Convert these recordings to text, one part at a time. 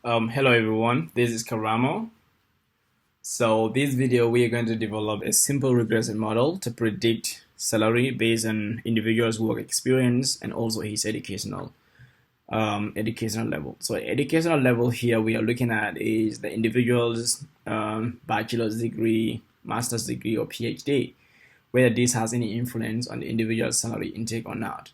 Hello everyone, this is Karamo. So this video we are going to develop a simple regression model to predict salary based on individual's work experience and also his educational level. So educational level here we are looking at is the individual's bachelor's degree, master's degree or PhD, whether this has any influence on the individual's salary intake or not.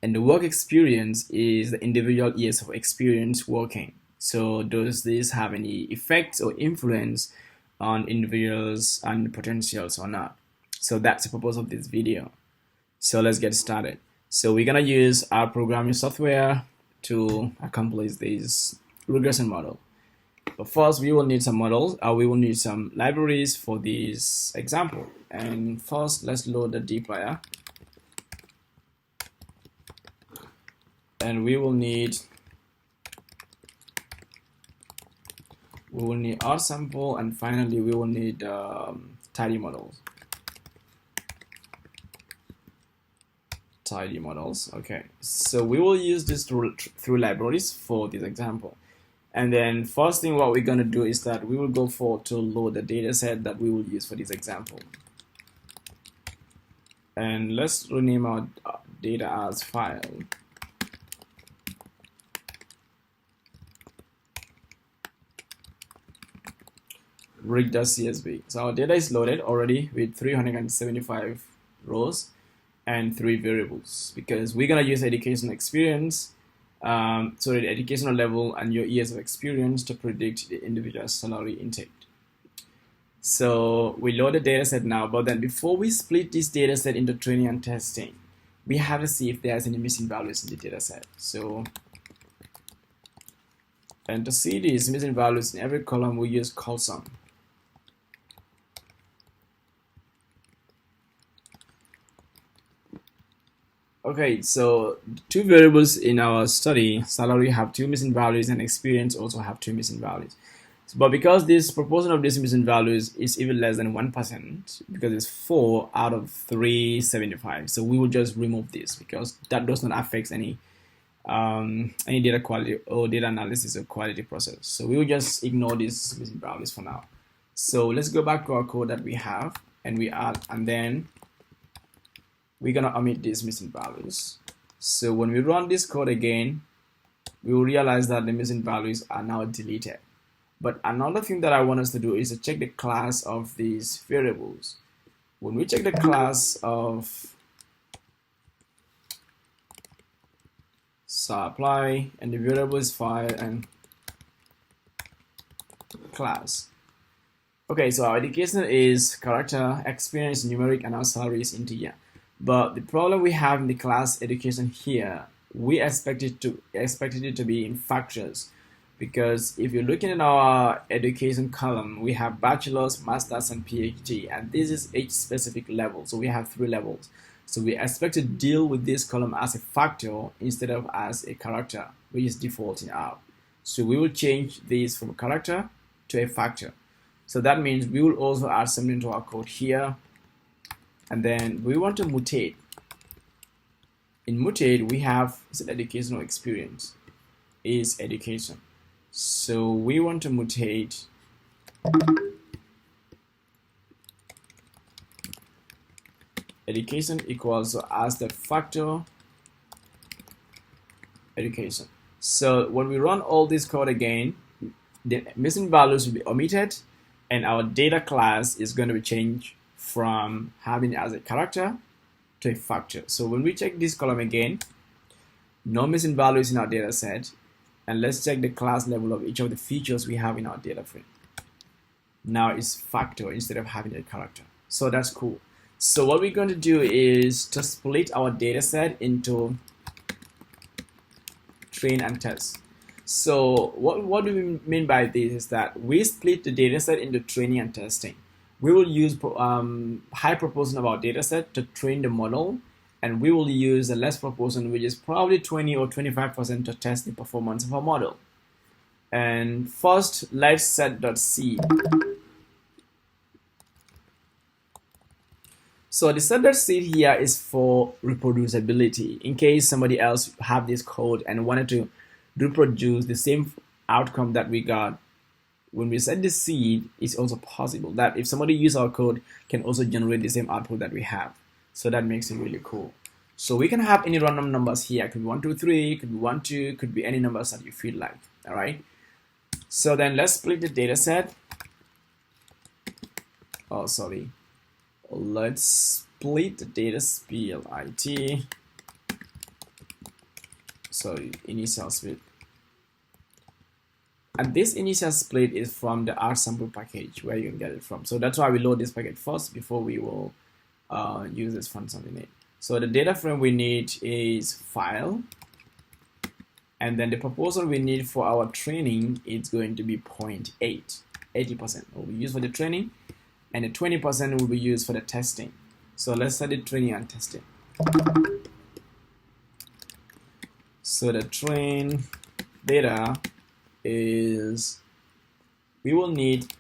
And the work experience is the individual years of experience working. So does this have any effects or influence on individuals and potentials or not? So that's the purpose of this video. So let's get started. So we're gonna use our programming software to accomplish this regression model. But first we will need some models, we will need some libraries for this example. And first let's load the dplyr. And we will need our sample, and finally we will need tidy models. Okay, so we will use this through libraries for this example. And then first thing what we're going to do is that we will go to load the data set that we will use for this example. And let's rename our data as file. rig.csv. So our data is loaded already with 375 rows and 3 variables, because we're gonna use educational experience, the educational level and your years of experience to predict the individual's salary intake. So we load the data set now, but then before we split this data set into training and testing, we have to see if there's any missing values in the data set. And to see these missing values in every column, we use colsum. Okay, so 2 variables in our study, salary, have 2 missing values and experience also have 2 missing values. But because this proportion of these missing values is even less than 1%, because it's 4 out of 375, so we will just remove this because that does not affect any data quality or data analysis or quality process. So we will just ignore these missing values for now. So let's go back to our code that we have, and we add, and then we're gonna omit these missing values. So when we run this code again, we will realize that the missing values are now deleted. But another thing that I want us to do is to check the class of these variables. When we check the class of supply, and the variable is file and class. Okay, so our education is character, experience numeric, and our salary is integer. But the problem we have in the class education here, we expected it to be in factors, because if you're looking at our education column, we have bachelor's, master's, and PhD, and this is each specific level. So we have 3 levels. So we expect to deal with this column as a factor instead of as a character, which is defaulting out. So we will change this from a character to a factor. So that means we will also add something to our code here. And then we want to mutate. In mutate, we have educational experience is education. So we want to mutate education equals as the factor education. So when we run all this code again, the missing values will be omitted, and our data class is going to be changed from having it as a character to a factor. So when we check this column again, no missing values in our data set, and let's check the class level of each of the features we have in our data frame. Now it's factor instead of having a character. So that's cool. So what we're going to do is to split our data set into train and test. So what do we mean by this is that we split the data set into training and testing. We will use high proportion of our data set to train the model, and we will use a less proportion, which is probably 20 or 25%, to test the performance of our model. And first, let's set.c. So the set.c here is for reproducibility, in case somebody else have this code and wanted to reproduce the same outcome that we got when we set the seed, it's also possible that if somebody use our code, can also generate the same output that we have. So that makes it really cool. So we can have any random numbers here. It could be 1, 2, 3, could be 1, 2, could be any numbers that you feel like. All right. So then let's split the data set. Oh, sorry. Let's split the data split. Sorry, initial split. And this initial split is from the R sample package where you can get it from. So that's why we load this package first before we will use this function in it. So the data frame we need is file, and then the proportion we need for our training is going to be 0.8, 80% will be used for the training, and the 20% will be used for the testing. So let's set the training and testing. So the train data is, we will need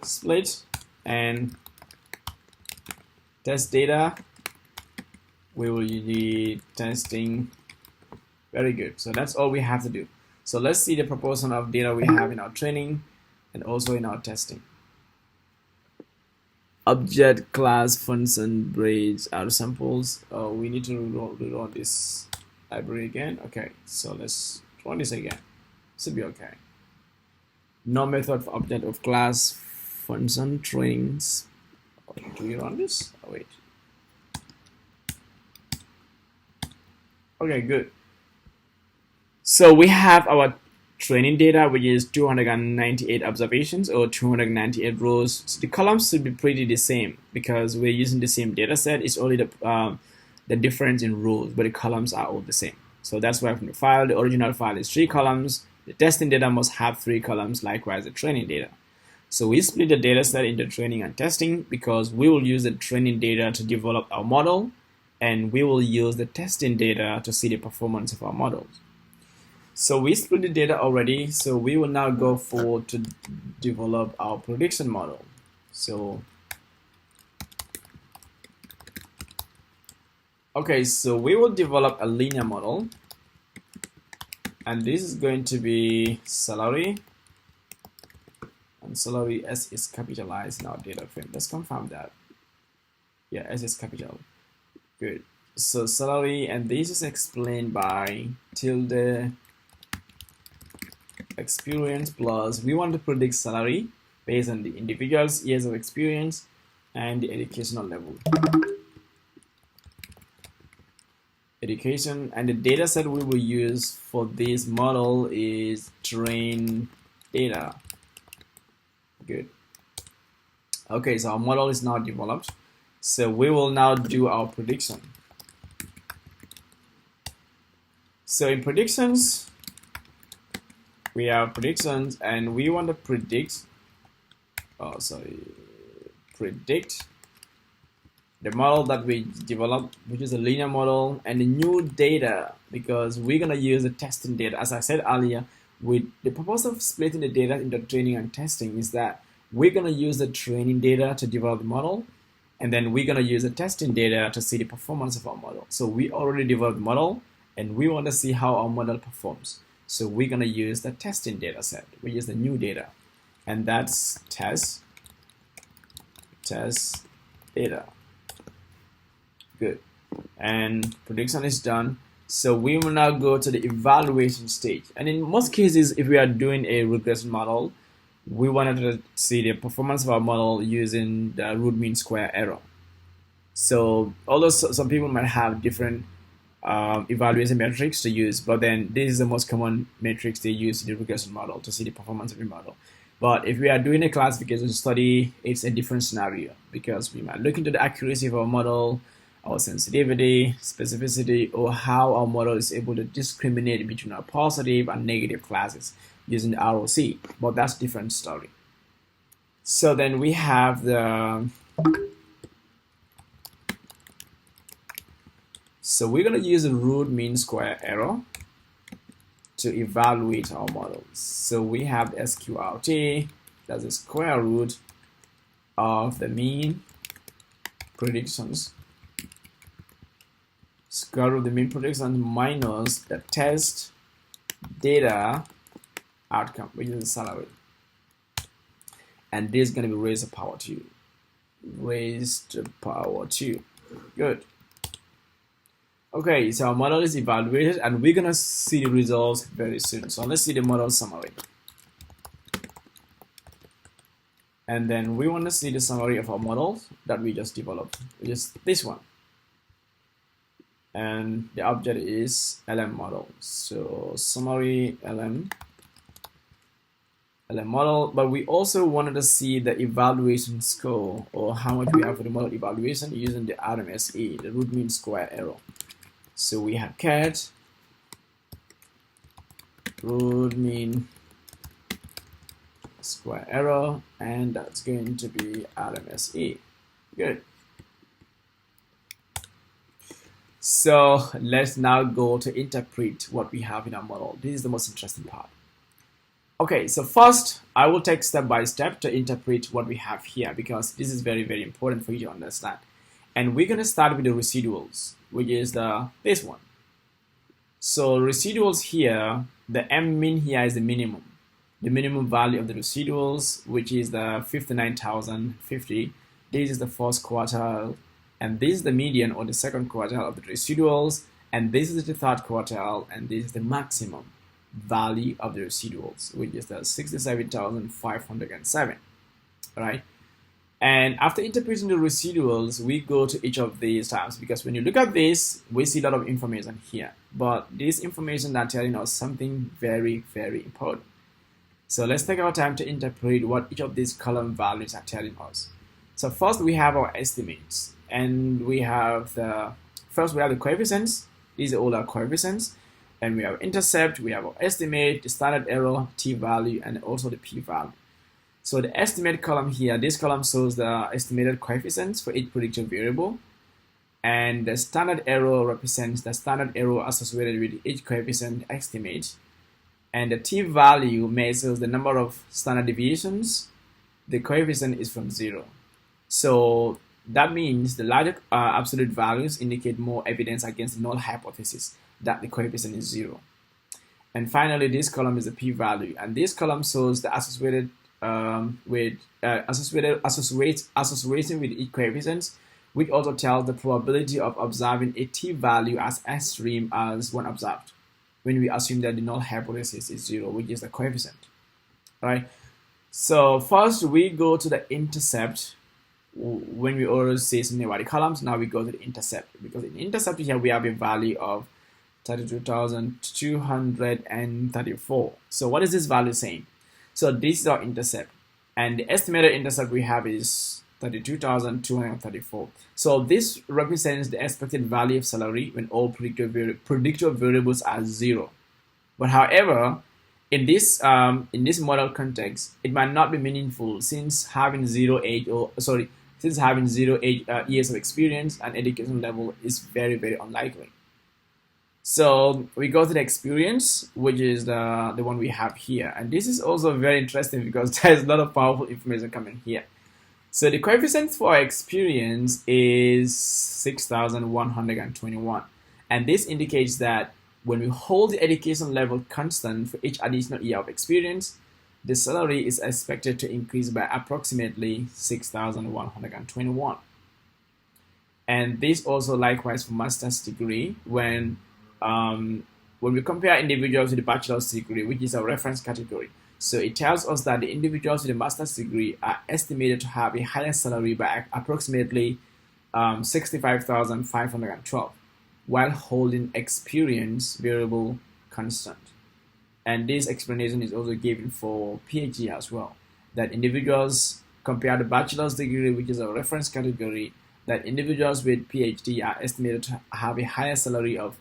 split, and test data we will need testing. Very good. So that's all we have to do. So let's see the proportion of data we have in our training and also in our testing. Object class function braids are samples. We need to rerun this library again. Okay, so let's run this again. Should be okay. No method for object of class function trainings. Do we run this? Oh, wait. Okay, good. So we have our training data, which is 298 observations or 298 rows. So the columns should be pretty the same because we're using the same data set. It's only the difference in rows, but the columns are all the same. So that's why from the file, the original file is 3 columns. The testing data must have 3 columns, likewise the training data. So we split the data set into training and testing because we will use the training data to develop our model, and we will use the testing data to see the performance of our models. So we split the data already, so we will now go forward to develop our prediction model. So, okay, so we will develop a linear model, and this is going to be salary, and salary S is capitalized in our data frame. Let's confirm that. Yeah, S is capital. Good. So salary, and this is explained by tilde experience plus, we want to predict salary based on the individual's years of experience and the educational level. Education, and the data set we will use for this model is train data. Good. Okay, so our model is now developed. So we will now do our prediction. So in predictions, we have predictions, and we want to predict, predict the model that we developed, which is a linear model, and the new data, because we're going to use the testing data. As I said earlier, with the purpose of splitting the data into training and testing is that we're going to use the training data to develop the model, and then we're going to use the testing data to see the performance of our model. So we already developed the model, and we want to see how our model performs. So we're going to use the testing data set, which is the new data, and that's test data. Good. And prediction is done. So we will now go to the evaluation stage. And in most cases, if we are doing a regression model, we wanted to see the performance of our model using the root mean square error. So although some people might have different evaluation metrics to use, but then this is the most common metrics they use in the regression model to see the performance of the model. But if we are doing a classification study, it's a different scenario because we might look into the accuracy of our model, our sensitivity, specificity, or how our model is able to discriminate between our positive and negative classes using the ROC, but that's a different story. So then we have so we're going to use the root mean square error to evaluate our models. So we have the SQRT, that's the square root of the mean predictions, square root of the mean predictions minus the test data outcome, which is the salary. And this is going to be raised to power 2. Raised to power 2. Good. Okay, so our model is evaluated and we're going to see the results very soon. So let's see the model summary. And then we want to see the summary of our model that we just developed, which is this one. And the object is LM model. So summary LM model, but we also wanted to see the evaluation score, or how much we have for the model evaluation using the RMSE, the root mean square error. So we have cat root mean square error, and that's going to be RMSE. Good. So let's now go to interpret what we have in our model. This is the most interesting part. Okay, so first I will take step by step to interpret what we have here, because this is very, very important for you to understand. And we're going to start with the residuals, which is this one. So residuals here, the M min here is the minimum value of the residuals, which is the 59,050. This is the first quartile, and this is the median or the second quartile of the residuals, and this is the third quartile, and this is the maximum value of the residuals, which is the 67,507. All right. And after interpreting the residuals, we go to each of these tabs, because when you look at this, we see a lot of information here, but this information are telling us something very, very important. So let's take our time to interpret what each of these column values are telling us. So first we have our estimates, and we have the coefficients. These are all our coefficients, and we have intercept, we have our estimate, the standard error, t-value, and also the p-value. So the estimate column here, this column shows the estimated coefficients for each predicted variable, and the standard error represents the standard error associated with each coefficient estimate, and the t-value measures the number of standard deviations. The coefficient is from 0. So that means the larger absolute values indicate more evidence against the null hypothesis that the coefficient is 0. And finally, this column is the p-value, and this column shows the association with each coefficient, which also tells the probability of observing a t-value as extreme as one observed, when we assume that the null hypothesis is 0, which is the coefficient. Right. So first we go to the intercept. When we always say something about the columns, now we go to the intercept, because in intercept here we have a value of 32,234. So what is this value saying? So this is our intercept, and the estimated intercept we have is 32,234. So this represents the expected value of salary when all predictor variables are 0. But however, in this model context, it might not be meaningful, since having 0 years of experience and education level is very, very unlikely. So we go to the experience, which is the one we have here, and this is also very interesting because there's a lot of powerful information coming here. So the coefficient for experience is 6,121, and this indicates that when we hold the education level constant for each additional year of experience, the salary is expected to increase by approximately 6,121. And this also likewise for master's degree, when we compare individuals with a bachelor's degree, which is a reference category. So it tells us that the individuals with a master's degree are estimated to have a higher salary by approximately 65,512, while holding experience variable constant. And this explanation is also given for PhD as well, that individuals compare the bachelor's degree, which is a reference category, that individuals with PhD are estimated to have a higher salary of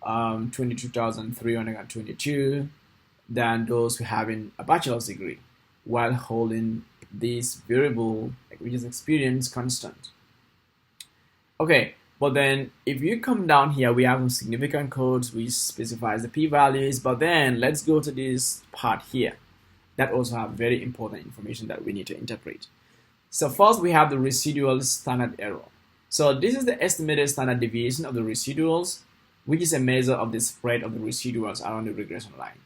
22,322 than those who having a bachelor's degree, while holding this variable, which is experience, constant. Okay, but then if you come down here, we have some significant codes which specifies the p-values, but then let's go to this part here that also have very important information that we need to interpret. So first we have the residual standard error. So this is the estimated standard deviation of the residuals, which is a measure of the spread of the residuals around the regression line.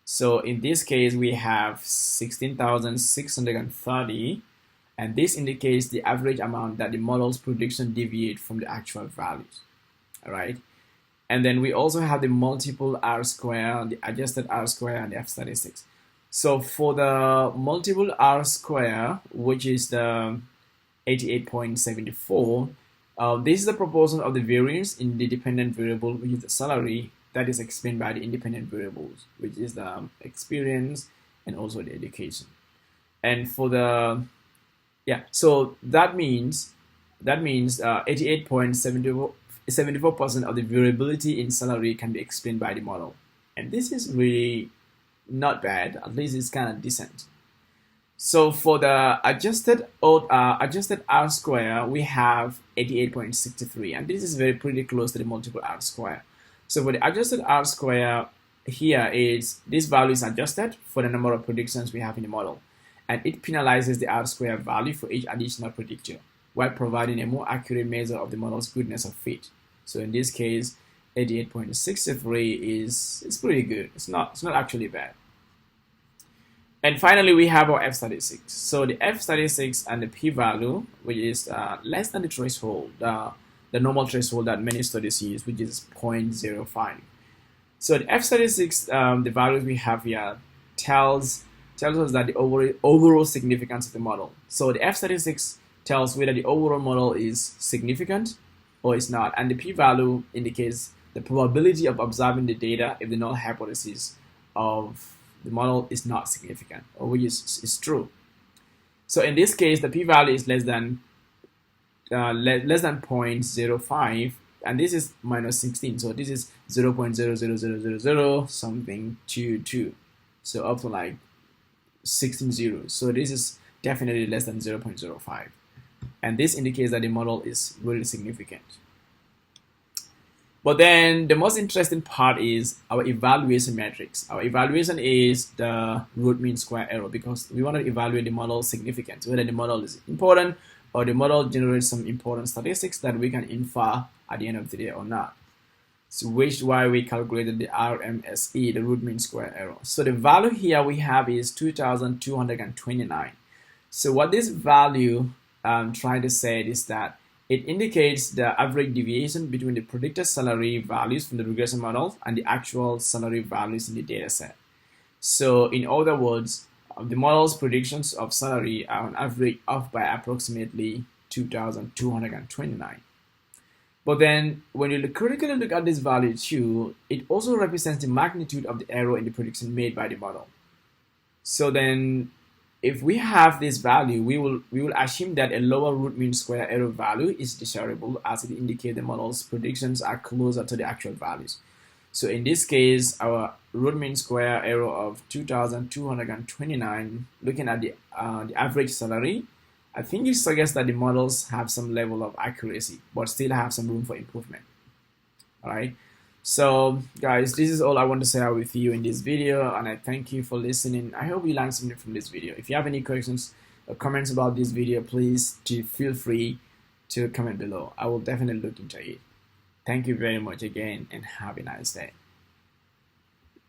So in this case, we have 16,630, and this indicates the average amount that the model's prediction deviate from the actual values. All right. And then we also have the multiple R square, the adjusted R square, and the F-statistics. So for the multiple R square, which is the 88.74, this is the proportion of the variance in the dependent variable, which is the salary, that is explained by the independent variables, which is the experience and also the education. And for the, so that means 88.74% of the variability in salary can be explained by the model. And this is really not bad, at least it's kind of decent. So for the adjusted R square, we have 88.63, and this is pretty close to the multiple R square. So for the adjusted R square, here is this value is adjusted for the number of predictions we have in the model, and it penalizes the R square value for each additional predictor, while providing a more accurate measure of the model's goodness of fit. So in this case, 88.63 is pretty good. It's not actually bad. And finally, we have our F-statistics. So the F-statistics and the p-value, which is less than the threshold, the normal threshold that many studies use, which is 0.05. So the F-statistics, the values we have here, tells us that the overall significance of the model. So the F-statistics tells whether the overall model is significant or is not, and the p-value indicates the probability of observing the data if the null hypothesis of the model is not significant, or which is true. So in this case, the p-value is less than 0.05, and this is minus 16. So this is 0.00000 something 22. So up to like 16 zeros. So this is definitely less than 0.05. And this indicates that the model is really significant. But then the most interesting part is our evaluation metrics. Our evaluation is the root mean square error, because we want to evaluate the model's significance, whether the model is important or the model generates some important statistics that we can infer at the end of the day or not. So which is why we calculated the RMSE, the root mean square error. So the value here we have is 2,229. So what this value trying to say is that it indicates the average deviation between the predicted salary values from the regression model and the actual salary values in the data set. So in other words, the model's predictions of salary are on average off by approximately 2,229. But then when you critically look at this value too, it also represents the magnitude of the error in the prediction made by the model. So then if we have this value, we will assume that a lower root mean square error value is desirable, as it indicates the model's predictions are closer to the actual values. So in this case, our root mean square error of 2,229, looking at the average salary, I think it suggests that the models have some level of accuracy, but still have some room for improvement. All right. So guys, this is all I want to share with you in this video, and I thank you for listening. I hope you learned something from this video. If you have any questions or comments about this video, please feel free to comment below. I will definitely look into it. Thank you very much again, and have a nice day.